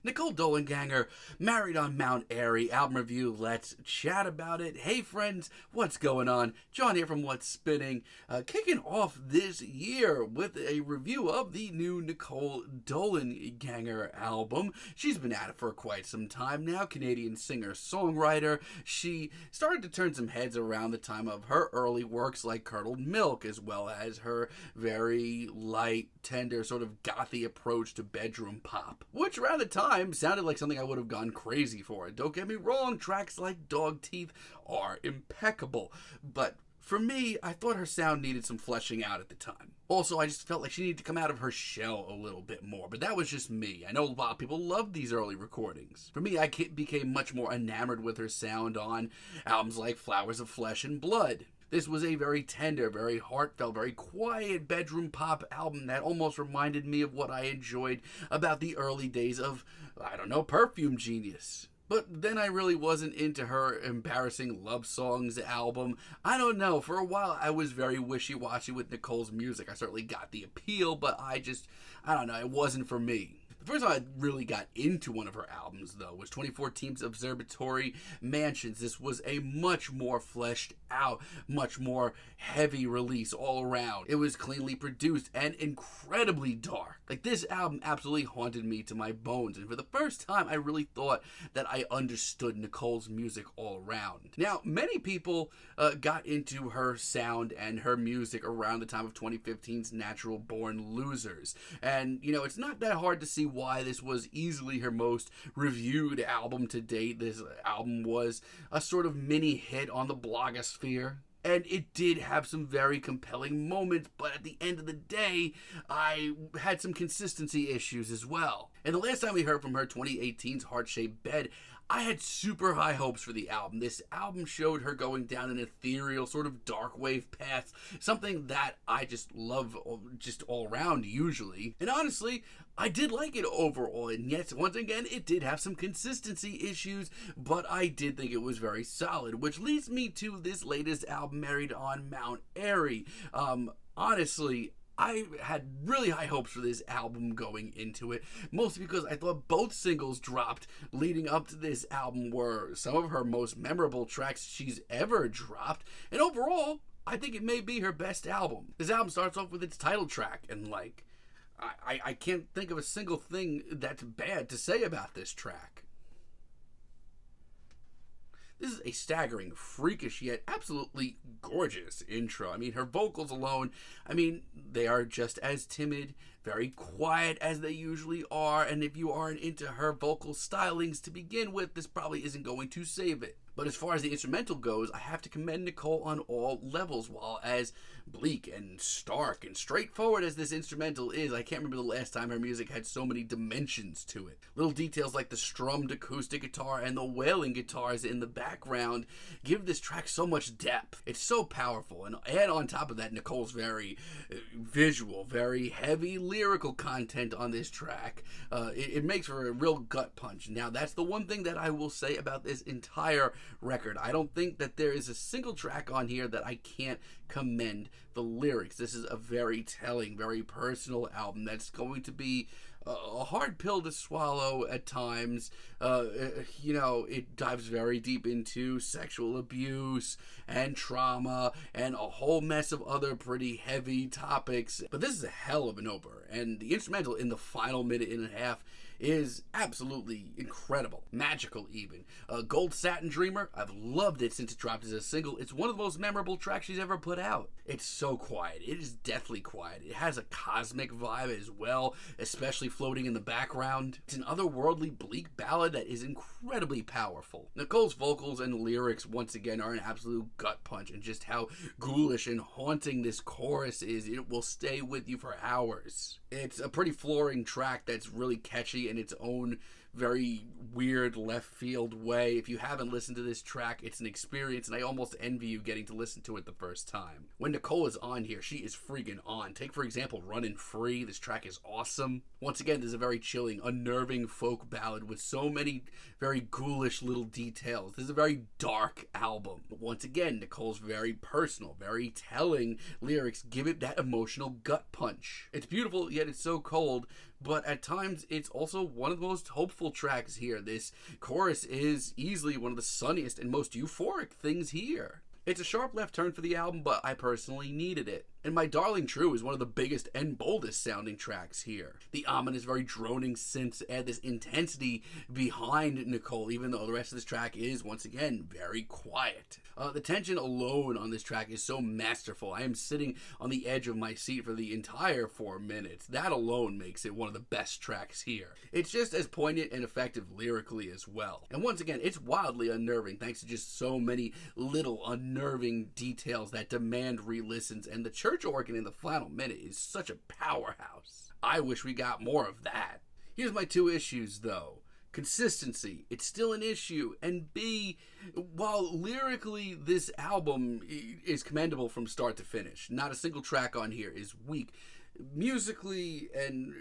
Nicole Dollanganger, Married on Mount Airy, album review. Let's chat about it. Hey friends, what's going on? John here from What's Spinning, kicking off this year with a review of the new Nicole Dollanganger album. She's been at it for quite some time now, Canadian singer-songwriter. She started to turn some heads around the time of her early works like Curdled Milk, as well as her very light, tender, sort of gothy approach to bedroom pop, which around the time sounded like something I would have gone crazy for. Don't get me wrong, tracks like Dog Teeth are impeccable, but for me, I thought her sound needed some fleshing out at the time. Also, I just felt like she needed to come out of her shell a little bit more, but that was just me. I know a lot of people loved these early recordings. For me, I became much more enamored with her sound on albums like Flowers of Flesh and Blood. This was a very tender, very heartfelt, very quiet bedroom pop album that almost reminded me of what I enjoyed about the early days of, Perfume Genius. But then I really wasn't into her embarrassing love songs album. I don't know, for a while I was very wishy-washy with Nicole's music. I certainly got the appeal, but it wasn't for me. The first time I really got into one of her albums, though, was 2014's Observatory Mansions. This was a much more fleshed out, much more heavy release all around. It was cleanly produced and incredibly dark. Like, this album absolutely haunted me to my bones, and for the first time I really thought that I understood Nicole's music all around. Now, many people got into her sound and her music around the time of 2015's Natural Born Losers, and it's not that hard to see why this was easily her most reviewed album to date. This album was a sort of mini hit on the blogosphere, and it did have some very compelling moments, but at the end of the day, I had some consistency issues as well. And the last time we heard from her, 2018's Heart-Shaped Bed, I had super high hopes for the album. This album showed her going down an ethereal, sort of dark wave path, something that I just love just all around usually. And honestly, I did like it overall, and yes, once again, it did have some consistency issues, but I did think it was very solid, which leads me to this latest album, Married on Mount Airy. Honestly, I had really high hopes for this album going into it, mostly because I thought both singles dropped leading up to this album were some of her most memorable tracks she's ever dropped, and overall, I think it may be her best album. This album starts off with its title track, and I can't think of a single thing that's bad to say about this track. This is a staggering, freakish, yet absolutely gorgeous intro. I mean, her vocals alone, they are just as timid, very quiet as they usually are, and if you aren't into her vocal stylings to begin with, this probably isn't going to save it. But as far as the instrumental goes, I have to commend Nicole on all levels. While as bleak and stark and straightforward as this instrumental is, I can't remember the last time her music had so many dimensions to it. Little details like the strummed acoustic guitar and the wailing guitars in the background give this track so much depth. It's so powerful, and add on top of that Nicole's very visual, very heavy lyrical content on this track. It makes for a real gut punch. Now, that's the one thing that I will say about this entire record. I don't think that there is a single track on here that I can't commend the lyrics. This is a very telling, very personal album that's going to be a hard pill to swallow at times. It dives very deep into sexual abuse and trauma and a whole mess of other pretty heavy topics. But this is a hell of an opener, and the instrumental in the final minute and a half is absolutely incredible, magical even. Gold Satin Dreamer, I've loved it since it dropped as a single. It's one of the most memorable tracks she's ever put out. It's so quiet. It is deathly quiet. It has a cosmic vibe as well, especially floating in the background. It's an otherworldly bleak ballad that is incredibly powerful. Nicole's vocals and lyrics once again are an absolute gut punch, and just how ghoulish and haunting this chorus is, it will stay with you for hours. It's a pretty flooring track that's really catchy in its own very weird left field way. If you haven't listened to this track, it's an experience, and I almost envy you getting to listen to it the first time. When Nicole is on here, she is freaking on. Take, for example, Runnin' Free. This track is awesome. Once again, this is a very chilling, unnerving folk ballad with so many very ghoulish little details. This is a very dark album. But once again, Nicole's very personal, very telling lyrics give it that emotional gut punch. It's beautiful, yet it's so cold, but at times it's also one of the most hopeful beautiful tracks here. This chorus is easily one of the sunniest and most euphoric things here. It's a sharp left turn for the album, but I personally needed it. And My Darling True is one of the biggest and boldest sounding tracks here. The ominous, very droning synths add this intensity behind Nicole, even though the rest of this track is, once again, very quiet. The tension alone on this track is so masterful. I am sitting on the edge of my seat for the entire 4 minutes. That alone makes it one of the best tracks here. It's just as poignant and effective lyrically as well. And once again, it's wildly unnerving thanks to just so many little unnerving details that demand re-listens, and the church organ in the final minute is such a powerhouse. I wish we got more of that. Here's my 2 issues though. Consistency, it's still an issue, and B, while lyrically this album is commendable from start to finish, not a single track on here is weak. Musically and,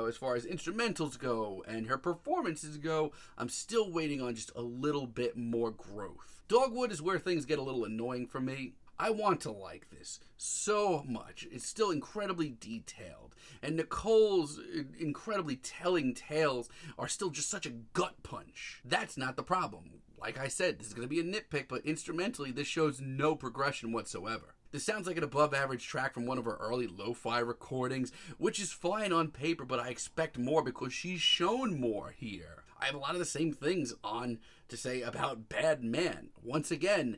as far as instrumentals go and her performances go, I'm still waiting on just a little bit more growth. Dogwood is where things get a little annoying for me. I want to like this so much. It's still incredibly detailed, and Nicole's incredibly telling tales are still just such a gut punch. That's not the problem. Like I said, this is going to be a nitpick, but instrumentally, this shows no progression whatsoever. This sounds like an above-average track from one of her early lo-fi recordings, which is fine on paper, but I expect more because she's shown more here. I have a lot of the same things on to say about Bad Man. Once again,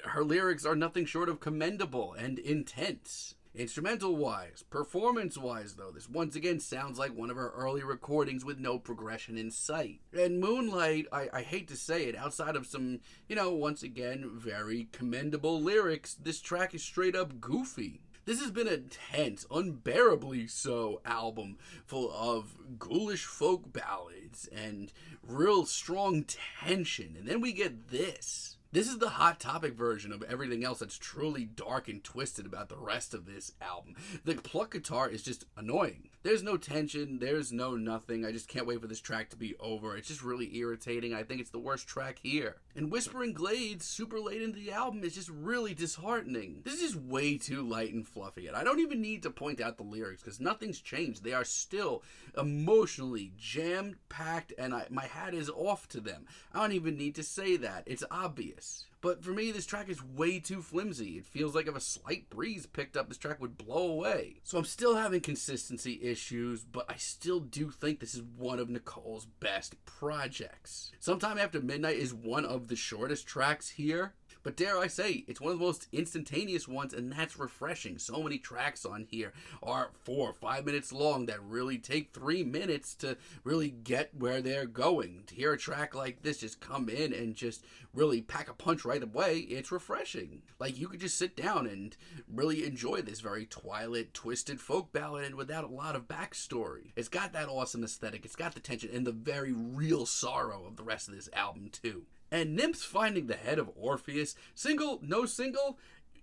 her lyrics are nothing short of commendable and intense. Instrumental-wise, performance-wise though, this once again sounds like one of her early recordings with no progression in sight. And Moonlight, I hate to say it, outside of some, once again, very commendable lyrics, this track is straight up goofy. This has been a tense, unbearably so album full of ghoulish folk ballads and real strong tension. And then we get this. This is the Hot Topic version of everything else that's truly dark and twisted about the rest of this album. The pluck guitar is just annoying. There's no tension, there's no nothing. I just can't wait for this track to be over. It's just really irritating. I think it's the worst track here. And Whispering Glades, super late into the album, is just really disheartening. This is just way too light and fluffy, and I don't even need to point out the lyrics because nothing's changed. They are still emotionally jam-packed, and my hat is off to them. I don't even need to say that. It's obvious. But for me, this track is way too flimsy. It feels like if a slight breeze picked up, this track would blow away. So I'm still having consistency issues, but I still do think this is one of Nicole's best projects. Sometime After Midnight is one of the shortest tracks here, but dare I say, it's one of the most instantaneous ones, and that's refreshing. So many tracks on here are 4 or 5 minutes long that really take 3 minutes to really get where they're going. To hear a track like this just come in and just really pack a punch right away, it's refreshing. Like, you could just sit down and really enjoy this very Twilight, twisted folk ballad and without a lot of backstory. It's got that awesome aesthetic, it's got the tension and the very real sorrow of the rest of this album too. And Nymphs Finding the Head of Orpheus, single, no single,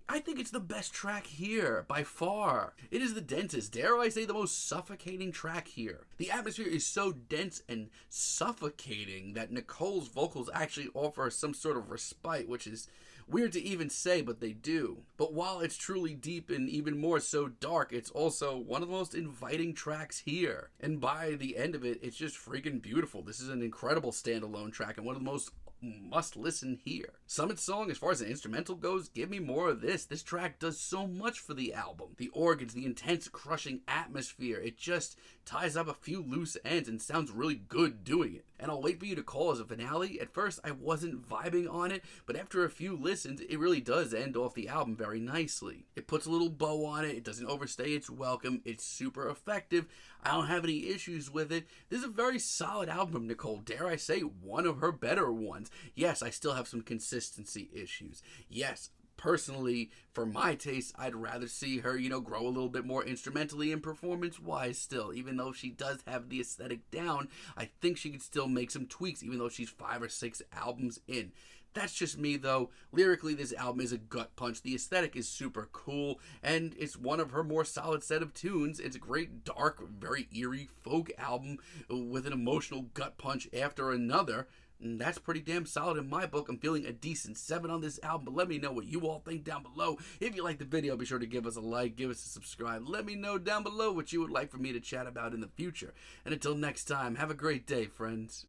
I think it's the best track here, by far. It is the densest, dare I say the most suffocating track here. The atmosphere is so dense and suffocating that Nicole's vocals actually offer some sort of respite, which is weird to even say, but they do. But while it's truly deep and even more so dark, it's also one of the most inviting tracks here. And by the end of it, it's just freaking beautiful. This is an incredible standalone track and one of the most must listen here. Summit Song, as far as the instrumental goes, give me more of this. This track does so much for the album. The organs, the intense crushing atmosphere, it just ties up a few loose ends and sounds really good doing it. And I'll wait for you to call as a finale. At first I wasn't vibing on it, but after a few listens it really does end off the album very nicely. It puts a little bow on it, it doesn't overstay its welcome, it's super effective. I don't have any issues with it. This is a very solid album from Nicole, dare I say one of her better ones. Yes, I still have some consistency issues. Yes, personally, for my taste, I'd rather see her, grow a little bit more instrumentally and performance-wise still. Even though she does have the aesthetic down, I think she could still make some tweaks, even though she's 5 or 6 albums in. That's just me, though. Lyrically, this album is a gut punch. The aesthetic is super cool, and it's one of her more solid set of tunes. It's a great, dark, very eerie folk album with an emotional gut punch after another. And that's pretty damn solid in my book. I'm feeling a decent 7 on this album, but let me know what you all think down below. If you like the video, be sure to give us a like, give us a subscribe. Let me know down below what you would like for me to chat about in the future. And until next time, have a great day, friends.